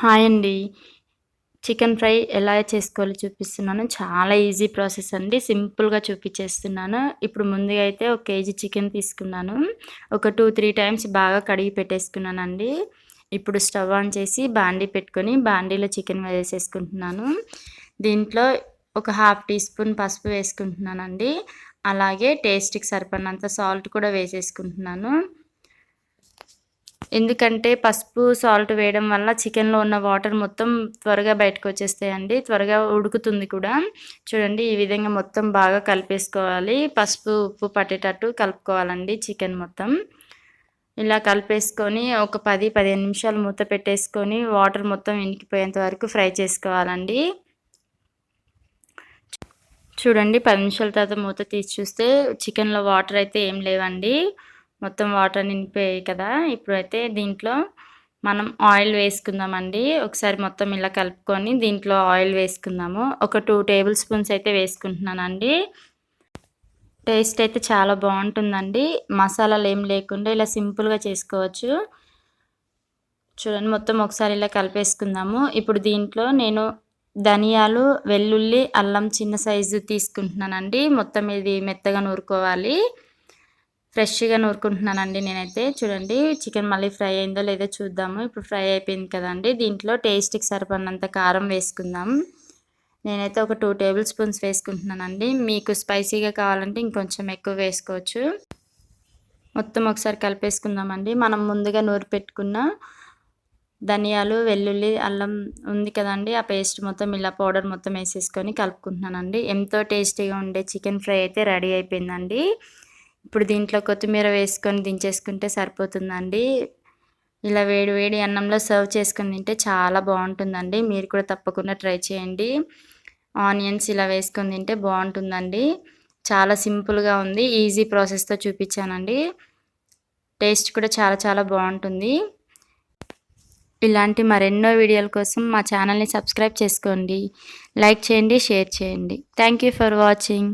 Hi అండి. Chicken fry ఎలా చేసుకోవాలో చూపిస్తున్నాను. చాలా ఈజీ ప్రాసెస్ అండి. సింపుల్‌గా చూపిచ్చేస్తున్నాను. ఇప్పుడు ముందుగా అయితే ఒక కేజీ చికెన్ తీసుకున్నాను. ఒక 2, 3 టైమ్స్ బాగా కడిగి పెట్టేసుకున్నానండి. ఇప్పుడు స్టవ్ ఆన్ చేసి బాండీ పెట్టుకొని బాండీలో చికెన్ వేసేసుకుంటున్నాను. దీంట్లో ఒక హాఫ్ టీ స్పూన్ పసుపు వేసుకుంటున్నానండి. అలాగే టేస్ట్‌కి సరిపడినంత సాల్ట్ కూడా వేసేసుకుంటున్నాను. ఎందుకంటే పసుపు, సాల్ట్ వేయడం వల్ల చికెన్‌లో ఉన్న వాటర్ మొత్తం త్వరగా బయటకొచ్చేస్తాయండి. త్వరగా ఉడుకుతుంది కూడా. చూడండి ఈ విధంగా మొత్తం బాగా కలిపేసుకోవాలి. పసుపు, ఉప్పు పట్టేటట్టు కలుపుకోవాలండి చికెన్ మొత్తం. ఇలా కలిపేసుకొని ఒక 10, 15 నిమిషాలు మూత పెట్టేసుకొని వాటర్ మొత్తం ఇంకిపోయేంత వరకు ఫ్రై చేసుకోవాలండి. చూడండి 10 నిమిషాల తర్వాత మూత తీసి చూస్తే చికెన్‌లో వాటర్ అయితే ఏం లేవండి. మొత్తం వాటర్ నిండిపోయాయి కదా! ఇప్పుడైతే దీంట్లో మనం ఆయిల్ వేసుకుందామండి. ఒకసారి మొత్తం ఇలా కలుపుకొని దీంట్లో ఆయిల్ వేసుకుందాము. ఒక 2 టేబుల్ స్పూన్స్ అయితే వేసుకుంటున్నానండి. టేస్ట్ అయితే చాలా బావుంటుందండి. మసాలాలు ఏం లేకుండా ఇలా సింపుల్‌గా చేసుకోవచ్చు. చూడండి మొత్తం ఒకసారి ఇలా కలిపేసుకుందాము. ఇప్పుడు దీంట్లో నేను ధనియాలు, వెల్లుల్లి, అల్లం చిన్న సైజు తీసుకుంటున్నానండి. మొత్తం ఇది మెత్తగా నూరుకోవాలి. ఫ్రెష్‌గా నూరుకుంటున్నానండి నేనైతే. చూడండి చికెన్ మళ్ళీ ఫ్రై అయిందో లేదో చూద్దాము. ఇప్పుడు ఫ్రై అయిపోయింది కదండీ! దీంట్లో టేస్ట్‌కి సరిపడినంత కారం వేసుకుందాం. నేనైతే ఒక 2 టేబుల్ స్పూన్స్ వేసుకుంటున్నానండి. మీకు స్పైసీగా కావాలంటే ఇంకొంచెం ఎక్కువ వేసుకోవచ్చు. మొత్తం ఒకసారి కలిపేసుకుందామండి. మనం ముందుగా నూరి పెట్టుకున్న ధనియాలు, వెల్లుల్లి, అల్లం ఉంది కదండీ! ఆ పేస్ట్ మొత్తం ఇలా పౌడర్ మొత్తం ఏసేసుకొని కలుపుకుంటున్నానండి. ఎంతో టేస్టీగా ఉండే చికెన్ ఫ్రై అయితే రెడీ అయిపోయిందండి. ఇప్పుడు దీంట్లో కొత్తిమీర వేసుకొని దించేసుకుంటే సరిపోతుందండి. ఇలా వేడి వేడి అన్నంలో సర్వ్ చేసుకొని తింటే చాలా బావుంటుందండి. మీరు కూడా తప్పకుండా ట్రై చేయండి. ఆనియన్స్ ఇలా వేసుకొని తింటే బావుంటుందండి. చాలా సింపుల్‌గా ఉంది. ఈజీ ప్రాసెస్‌తో చూపిచ్చానండి. టేస్ట్ కూడా చాలా చాలా బావుంటుంది. ఇలాంటి మరెన్నో వీడియోల కోసం మా ఛానల్‌ని సబ్స్క్రైబ్ చేసుకోండి. లైక్ చేయండి, షేర్ చేయండి. Thank you for watching.